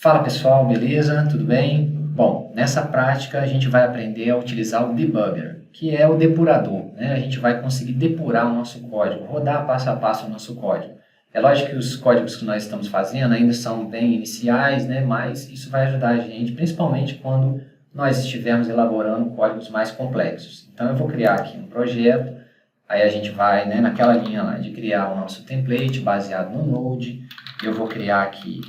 Fala pessoal, beleza? Tudo bem? Bom, nessa prática a gente vai aprender a utilizar o debugger, que é o depurador, né? A gente vai conseguir depurar o nosso código, rodar passo a passo o nosso código. É lógico que os códigos que nós estamos fazendo ainda são bem iniciais, né? Mas isso vai ajudar a gente, principalmente quando nós estivermos elaborando códigos mais complexos. Então eu vou criar aqui um projeto, aí a gente vai, né, naquela linha lá de criar o nosso template baseado no Node. Eu vou criar aqui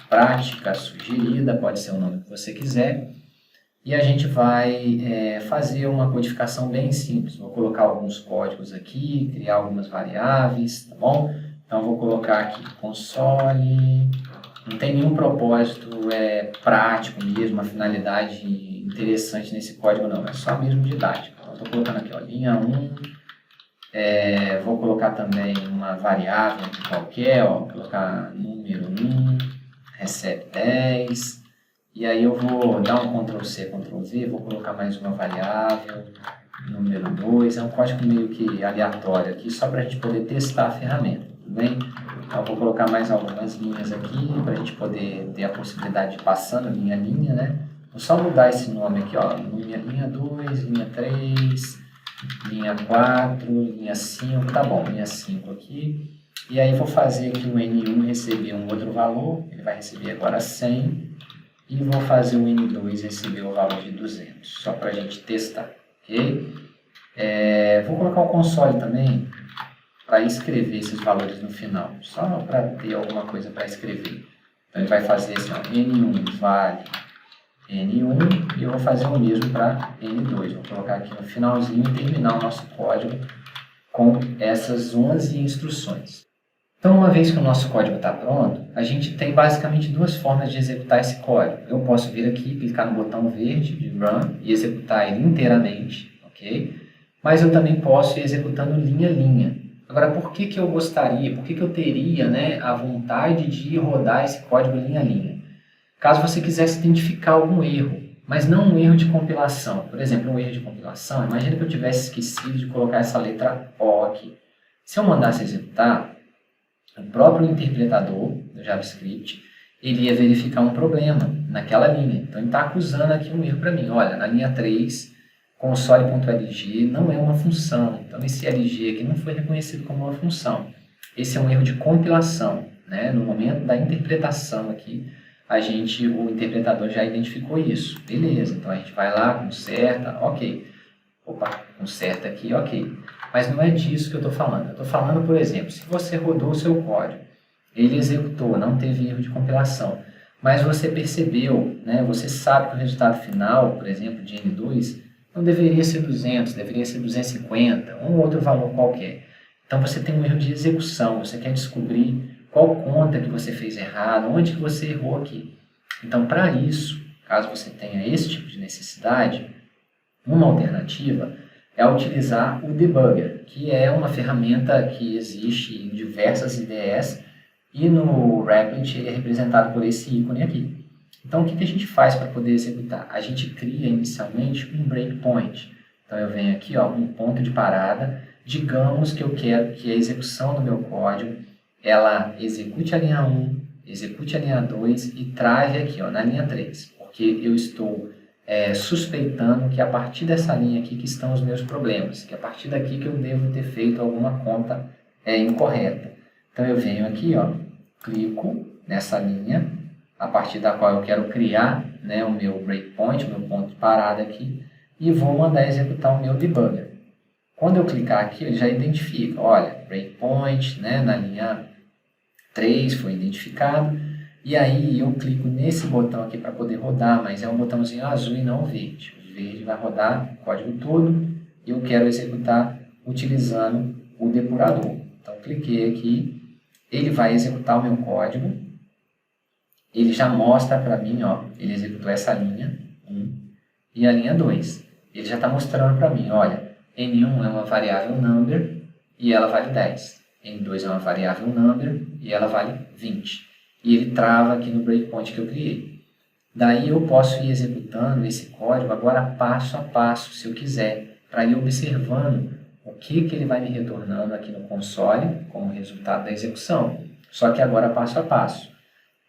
prática sugerida, pode ser o nome que você quiser, e a gente vai fazer uma codificação bem simples. Vou colocar alguns códigos aqui, criar algumas variáveis, tá bom? Então vou colocar aqui console, não tem nenhum propósito prático mesmo, uma finalidade interessante nesse código não, é só mesmo didático. Então estou colocando aqui, ó, linha 1, vou colocar também uma variável aqui qualquer, ó, vou colocar número 1, recebe 10, e aí eu vou dar um Ctrl+C, Ctrl+V, vou colocar mais uma variável, número 2, é um código meio que aleatório aqui, só para a gente poder testar a ferramenta, tudo bem? Então, eu vou colocar mais algumas linhas aqui, para a gente poder ter a possibilidade de ir passando linha a linha, né? Vou só mudar esse nome aqui, ó, linha 2, linha 3, linha 4, linha 5, tá bom, linha 5 aqui. E aí vou fazer aqui o N1 receber um outro valor, ele vai receber agora 100, e vou fazer o N2 receber o valor de 200, só para a gente testar, ok? Vou colocar o console também para escrever esses valores no final, só para ter alguma coisa para escrever. Então ele vai fazer assim, ó, N1 vale N1, e eu vou fazer o mesmo para N2, vou colocar aqui no finalzinho e terminar o nosso código com essas 11 instruções. Então, uma vez que o nosso código está pronto, a gente tem basicamente duas formas de executar esse código. Eu posso vir aqui, clicar no botão verde de Run e executar ele inteiramente, ok? Mas eu também posso ir executando linha a linha. Agora, por que eu gostaria, por que eu teria, né, a vontade de rodar esse código linha a linha? Caso você quisesse identificar algum erro, mas não um erro de compilação. Por exemplo, um erro de compilação, imagina que eu tivesse esquecido de colocar essa letra O aqui. Se eu mandasse executar, o próprio interpretador do JavaScript, ele ia verificar um problema naquela linha. Então, ele está acusando aqui um erro para mim. Olha, na linha 3, console.lg não é uma função. Então, esse LG aqui não foi reconhecido como uma função. Esse é um erro de compilação, né? No momento da interpretação aqui, o interpretador já identificou isso. Beleza, então a gente vai lá, conserta, ok. Opa, conserta aqui, ok. Mas não é disso que eu estou falando. Eu estou falando, por exemplo, se você rodou o seu código, ele executou, não teve erro de compilação, mas você percebeu, né, você sabe que o resultado final, por exemplo, de N2, não deveria ser 200, deveria ser 250, um outro valor qualquer. Então você tem um erro de execução, você quer descobrir qual conta que você fez errado, onde que você errou aqui. Então, para isso, caso você tenha esse tipo de necessidade, uma alternativa é utilizar o debugger, que é uma ferramenta que existe em diversas IDEs, e no Replit ele é representado por esse ícone aqui. Então, o que a gente faz para poder executar? A gente cria inicialmente um breakpoint. Então, eu venho aqui, ó, um ponto de parada. Digamos que eu quero que a execução do meu código ela execute a linha 1, execute a linha 2 e trave aqui, ó, na linha 3, porque eu estou suspeitando que a partir dessa linha aqui que estão os meus problemas, que a partir daqui que eu devo ter feito alguma conta incorreta. Então eu venho aqui, ó, clico nessa linha, a partir da qual eu quero criar, né, o meu breakpoint, o meu ponto de parada aqui, e vou mandar executar o meu debugger. Quando eu clicar aqui, ele já identifica, olha, breakpoint, né, na linha 3 foi identificado, e aí eu clico nesse botão aqui para poder rodar, mas é um botãozinho azul e não verde. O verde vai rodar o código todo e eu quero executar utilizando o depurador. Então, cliquei aqui, ele vai executar o meu código, ele já mostra para mim, ó, ele executou essa linha 1 e a linha 2. Ele já está mostrando para mim, olha, N1 é uma variável number e ela vale 10. N2 é uma variável number e ela vale 20. E ele trava aqui no breakpoint que eu criei. Daí eu posso ir executando esse código agora passo a passo, se eu quiser, para ir observando o que ele vai me retornando aqui no console como resultado da execução. Só que agora passo a passo.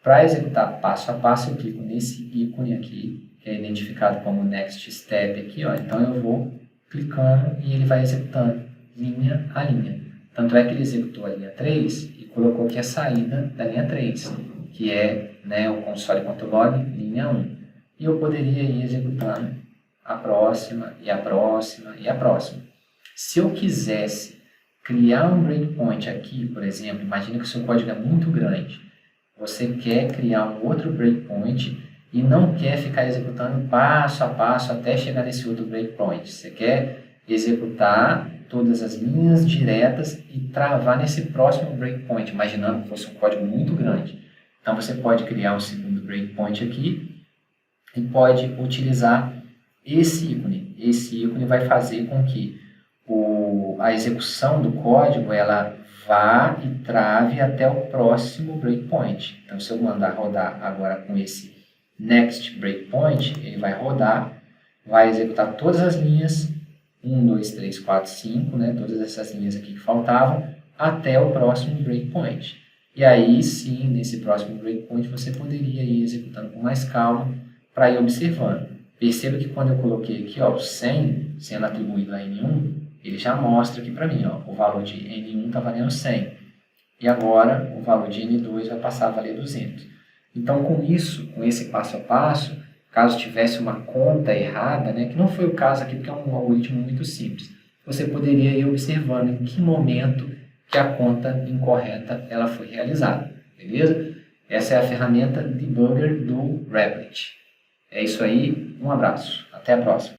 Para executar passo a passo, eu clico nesse ícone aqui, que é identificado como Next Step aqui, ó. Então eu vou clicando e ele vai executando linha a linha. Tanto é que ele executou a linha 3 e colocou aqui a saída da linha 3, que é, né, o console.log linha 1. E eu poderia ir executando a próxima, e a próxima, e a próxima. Se eu quisesse criar um breakpoint aqui, por exemplo, imagina que o seu código é muito grande. Você quer criar um outro breakpoint e não quer ficar executando passo a passo até chegar nesse outro breakpoint. Você quer executar todas as linhas diretas e travar nesse próximo breakpoint, imaginando que fosse um código muito grande. Então você pode criar um segundo breakpoint aqui e pode utilizar esse ícone. Esse ícone vai fazer com que a execução do código ela vá e trave até o próximo breakpoint. Então, se eu mandar rodar agora com esse next breakpoint, ele vai rodar, vai executar todas as linhas, 1, 2, 3, 4, 5, né, todas essas linhas aqui que faltavam, até o próximo breakpoint. E aí, sim, nesse próximo breakpoint, você poderia ir executando com mais calma para ir observando. Perceba que quando eu coloquei aqui, ó, 100 sendo atribuído a N1, ele já mostra aqui para mim, ó, o valor de N1 está valendo 100. E agora o valor de N2 vai passar a valer 200. Então, com isso, com esse passo a passo, caso tivesse uma conta errada, né, que não foi o caso aqui porque é um algoritmo muito simples, você poderia ir observando em que momento que a conta incorreta ela foi realizada. Beleza? Essa é a ferramenta debugger do Replit. É isso aí, um abraço, até a próxima.